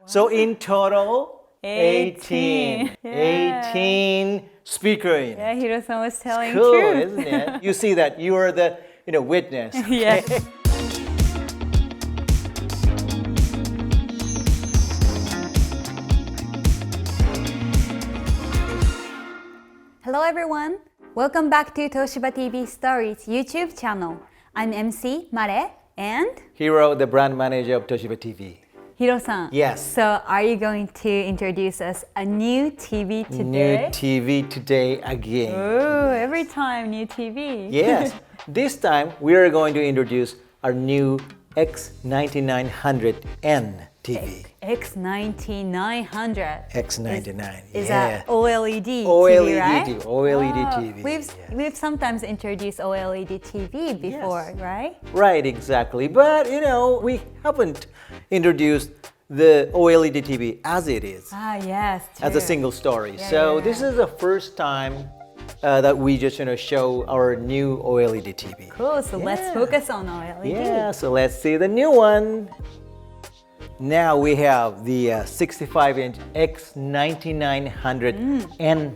So in total, 18. 18. Yeah. 18 speaker in. Yeah, Hiro-san was telling Cool, truth. isn't it? You see that you are the witness. Yeah. Hello everyone. Welcome back to Toshiba TV Stories YouTube channel. I'm MC Mare and Hiro, the brand manager of Toshiba TV. Hiro-san. Yes. So are you going to introduce us a new TV today? New TV today again. Oh, every time new TV. Yes. This time we are going to introduce our new X9900N TV. X9900. X99. Is yeah. that OLED TV, OLED, right? OLED TV. We've sometimes introduced OLED TV before, Yes. right? Right, exactly. But we haven't introduced the OLED TV as it is, Ah, yes. as a true. single story. Yeah, So yeah. this is the first time that we just show our new OLED TV. Cool. So let's Yeah. focus on OLED. Yeah, so let's see the new one. Now we have the 65-inch X9900N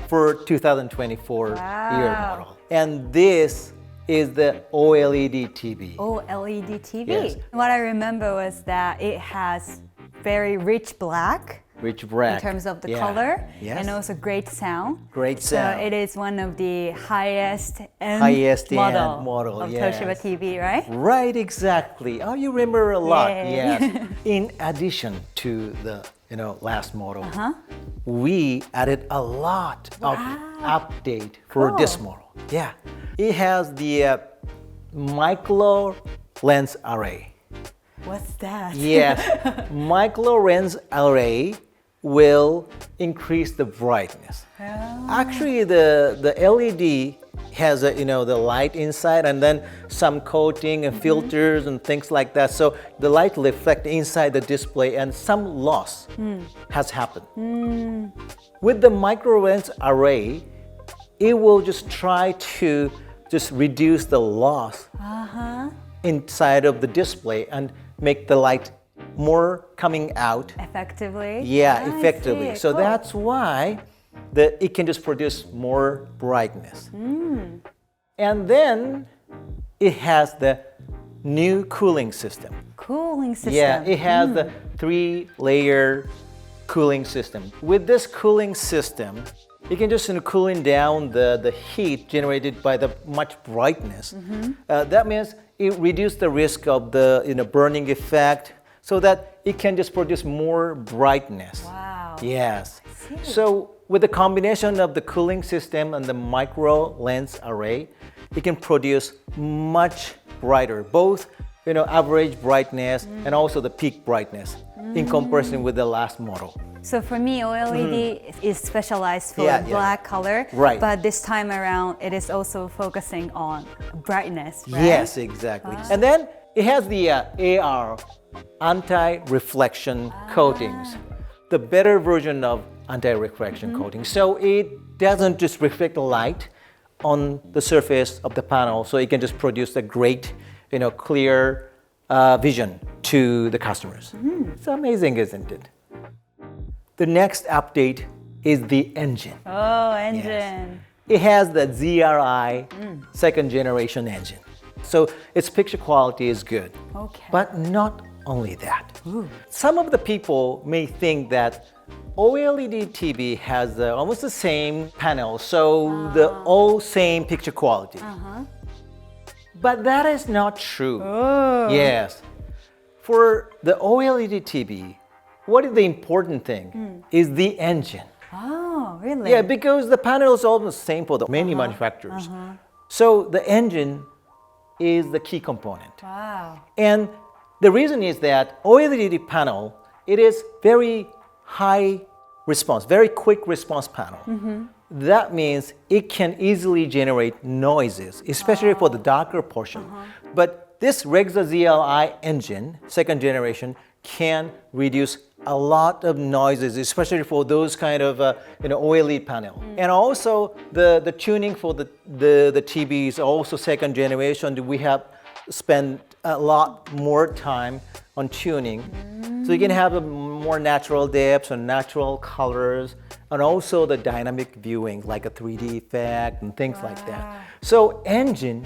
for 2024 year Wow. model. And this is the OLED TV. OLED TV. Yes. What I remember was that it has very rich black Rich black. in terms of the Yeah. color Yes. and also great sound. Great sound. So it is one of the highest end Highest-end model, model, of yes. Toshiba TV, right? Right, exactly. Oh, you remember a lot. Yeah. Yes. In addition to the last model, we added a lot of update for Cool. this model. Yeah. It has the micro lens array. What's that? Yes. Micro lens array will increase the brightness. Actually, the LED has the light inside and then some coating and filters and things like that. So the light will reflect inside the display and some loss has happened. With the micro lens array, it will just try to just reduce the loss inside of the display and make the light more coming out. Effectively? Yeah, I effectively. see. So Cool. that's why it can just produce more brightness. And then it has the new cooling system. Cooling system. Yeah, it has the 3-layer cooling system. With this cooling system, you can just cooling down the heat generated by the much brightness. That means it reduces the risk of the burning effect, so that it can just produce more brightness. Wow. Yes. see. So with the combination of the cooling system and the micro lens array, it can produce much brighter, both average brightness and also the peak brightness in comparison with the last model. So for me, OLED is specialized for Yeah, yeah. black color, Right. but this time around, it is also focusing on brightness, right? Yes, exactly. And then it has the AR, anti-reflection coatings, the better version of anti-reflection coating. So it doesn't just reflect the light on the surface of the panel, so it can just produce a great, clear vision to the customers. It's amazing, isn't it? The next update is the engine. Oh, engine. It has the ZRi second generation engine. So its picture quality is good. Okay. But not only that. Some of the people may think that OLED TV has almost the same panel, so the all same picture quality. But that is not true. Oh. Yes. For the OLED TV, what is the important thing is the engine. Oh, really? Yeah, because the panel is almost the same for the many manufacturers. So the engine is the key component. Wow. And the reason is that OLED panel, it is very high response, very quick response panel. That means it can easily generate noises, especially for the darker portion. But this REGZA ZRi engine, second generation, can reduce a lot of noises, especially for those kind of OLED panel. And also the tuning for the TV is also second generation. We have spent a lot more time on tuning. So you can have a more natural depths and natural colors, and also the dynamic viewing, like a 3D effect and things like that. So engine,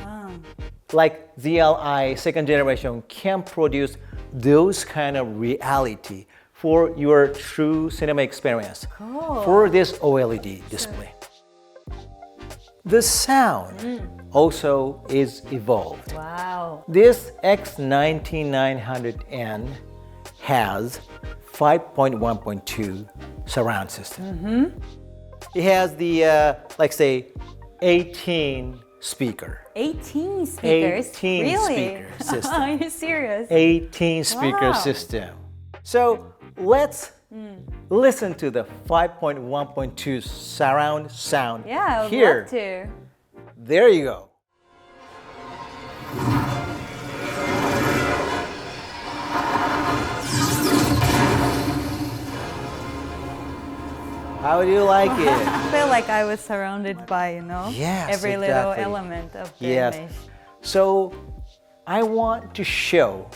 like ZRi second generation, can produce those kind of reality for your true cinema experience for this OLED display. The sound also is evolved. Wow. This X9900N has 5.1.2 surround system. It has the, like say, 18 speaker. 18 speakers? 18 really? speaker system. Are you serious? 18 speaker system. So let's listen to the 5.1.2 surround sound Yeah, I would here. love to. There you go. How do you like it? I feel like I was surrounded by, Yes, every little exactly. element of the Yes. image. So I want to show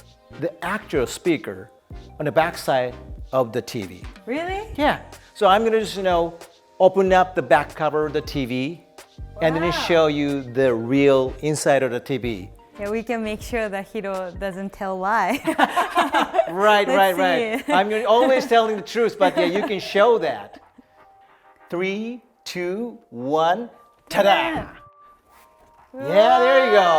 the actual speaker on the back side of the TV. Really? Yeah. So I'm gonna just open up the back cover of the TV and then show you the real inside of the TV. Yeah, we can make sure that Hiro doesn't tell lie. Right. see. I'm always telling the truth, but yeah, you can show that. 3, 2, 1, ta-da! Yeah, there you go.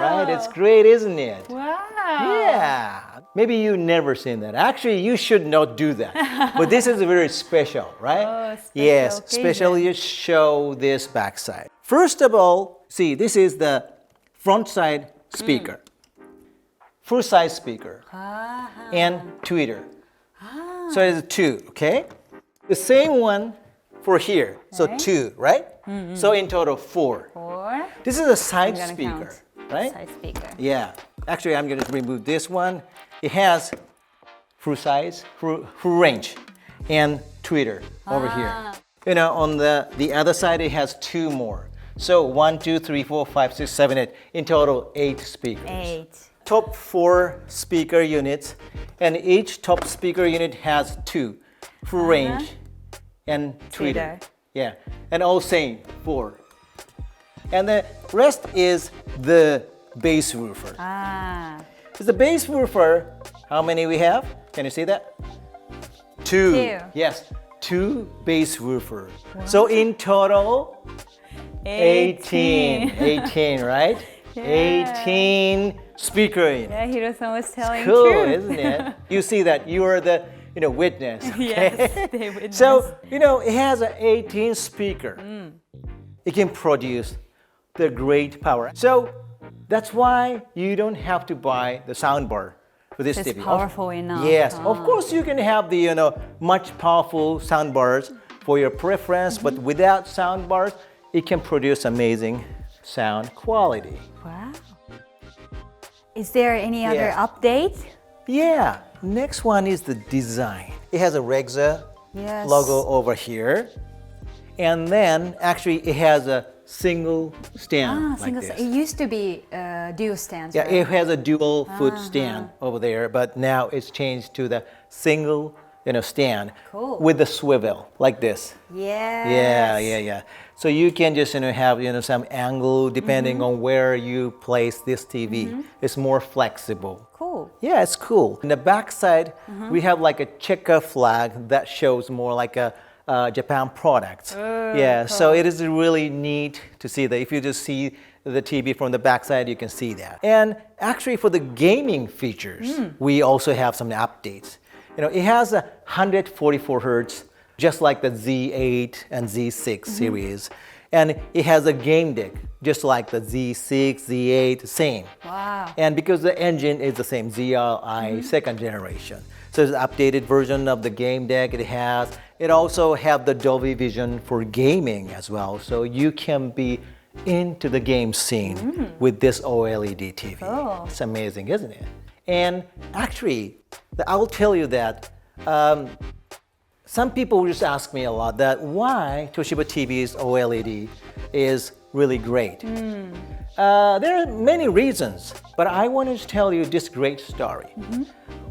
Right, it's great, isn't it? Wow. Yeah. Maybe you've never seen that. Actually, you should not do that. But this is very special, right? Oh, special yes, occasion. especially you show this backside. First of all, see, this is the front side speaker. Full size speaker. And tweeter. So it's 2, okay? The same one for here. So 2, right? So in total 4. 4. This is a side I'm gonna speaker, count. right? Side speaker. Yeah. Actually, I'm going to remove this one. It has full size, full range, and tweeter over here. On the other side, it has 2 more. So 1, 2, 3, 4, 5, 6, 7, 8. In total, 8 speakers. 8. Top 4 speaker units, and each top speaker unit has 2 full range and tweeter. Yeah, and all same 4. And the rest is the bass woofer. So the bass woofer, how many we have? Can you see that? 2. 2. Yes, 2 bass woofer. So in total, 18, right? 18 speaker unit. Yeah, Hiro-san was telling Cool, truth. isn't it? You see that you are the witness. Okay? Yes, they witnessed. So it has an 18 speaker. It can produce the great power. So that's why you don't have to buy the soundbar for this It's TV. powerful enough. Yes, of course you can have the much powerful soundbars for your preference, but without soundbars, it can produce amazing sound quality. Wow. Is there any other update? Yeah, next one is the design. It has a REGZA logo over here. And then actually it has a single stand like this. It used to be dual stands. Yeah, right? it has a dual foot stand over there, but now it's changed to the single stand with the swivel like this. Yes. Yeah. So you can just have some angle depending on where you place this TV. It's more flexible. Cool. Yeah, it's cool. In the back side, we have like a checker flag that shows more like a Japan product. Yeah, cool. so it is really neat to see that. If you just see the TV from the back side, you can see that. And actually for the gaming features, we also have some updates. It has a 144 hertz, just like the Z8 and Z6 series. And it has a game deck, just like the Z6, Z8, same. Wow. And because the engine is the same, ZRi second generation. So it's an updated version of the game deck it also have the Dolby Vision for gaming as well. So you can be into the game scene with this OLED TV. Oh. It's amazing, isn't it? And actually, I will tell you that some people just ask me a lot that why Toshiba TV's OLED is really great. There are many reasons, but I want to tell you this great story.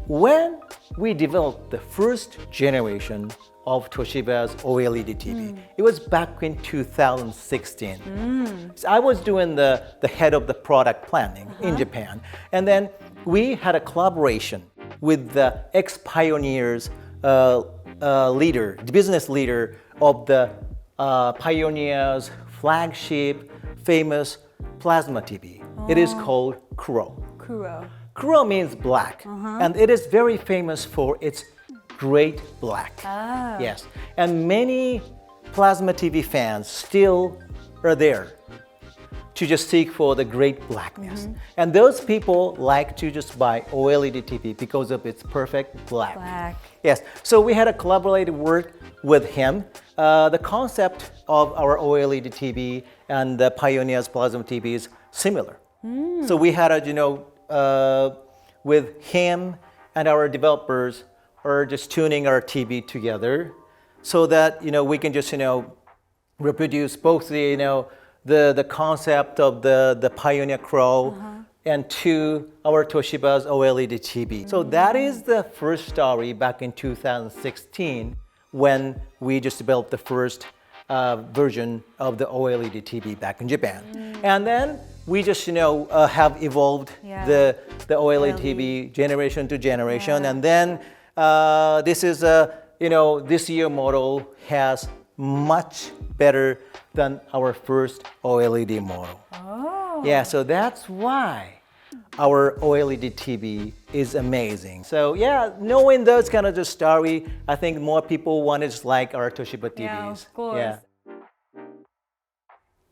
when we developed the first generation of Toshiba's OLED TV, it was back in 2016. So I was doing the head of the product planning in Japan. And then we had a collaboration with the ex-pioneers leader, the business leader of the Pioneer's flagship famous plasma TV. It is called Kuro. Kuro. Kuro means black, and it is very famous for its great black. Yes, and many plasma TV fans still are there to just seek for the great blackness. And those people like to just buy OLED TV because of its perfect black. Yes, so we had a collaborative work with him. The concept of our OLED TV and the Pioneer's plasma TV is similar. So we had with him and our developers are just tuning our TV together so that we can just reproduce both the concept of the Pioneer Crow and to our Toshiba's OLED TV. So that is the first story back in 2016 when we just developed the first version of the OLED TV back in Japan. And then we just have evolved the OLED TV generation to generation, and then this is this year model has much better than our first OLED model. Yeah, so that's why our OLED TV is amazing. So yeah, knowing those kind of the story, I think more people want to just like our Toshiba TVs. Yeah, of course.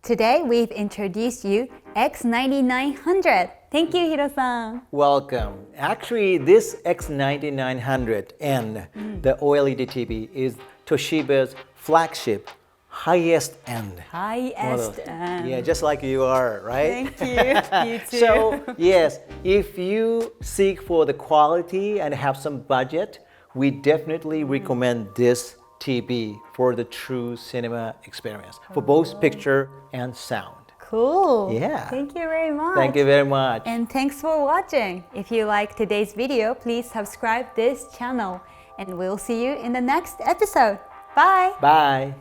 Today we've introduced you X9900. Thank you, Hiro-san. Welcome. Actually, this X9900N, the OLED TV, is Toshiba's flagship, highest end. Highest end. Yeah, just like you are, right? Thank you. You too. So, yes, if you seek for the quality and have some budget, we definitely recommend this TV for the true cinema experience, for both picture and sound. Cool. Yeah. Thank you very much. Thank you very much. And thanks for watching. If you like today's video, please subscribe this channel. And we'll see you in the next episode. Bye. Bye.